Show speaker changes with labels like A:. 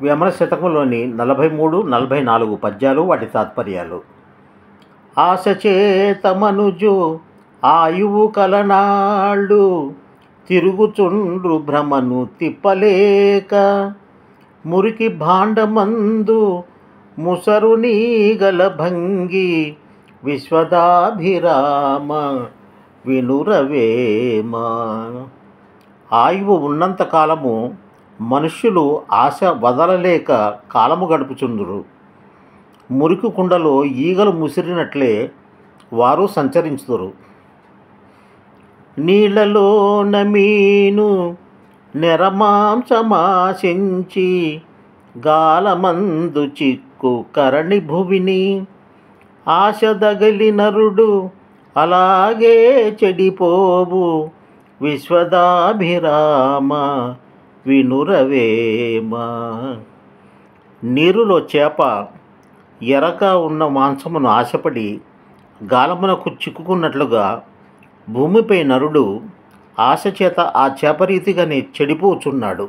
A: వేమన శతకంలోని 43, 44 పద్యాలు వాటి తాత్పర్యాలు. ఆశ చేత మనుజు ఆయువు కలనాళ్ళు తిరుగుచుండ్రు భ్రమను తిప్పలేక, మురికి భాండమందు ముసరు నీగల భంగి విశ్వదాభిరామ వినురవేమ. ఆయువు ఉన్నంత కాలము మనుష్యులు ఆశ వదలలేక కాలము గడుపుచుందురు. మురికి కుండలో ఈగలు ముసిరినట్లే వారు సంచరించుదురు. నీళ్లలోన మీను నెరమాంసమాశించి గాలమందు చిక్కు కరణి భువిని, ఆశ దగలి నరుడు అలాగే చెడిపోవు విశ్వదాభిరామ వినురవేమ. నీరులో చేప ఎర్రగా ఉన్న మాంసమును ఆశపడి గాలమునకు చిక్కుకున్నట్లుగా భూమిపై నరుడు ఆశ చేత ఆ చేప రీతిగానే చెడిపోచున్నాడు.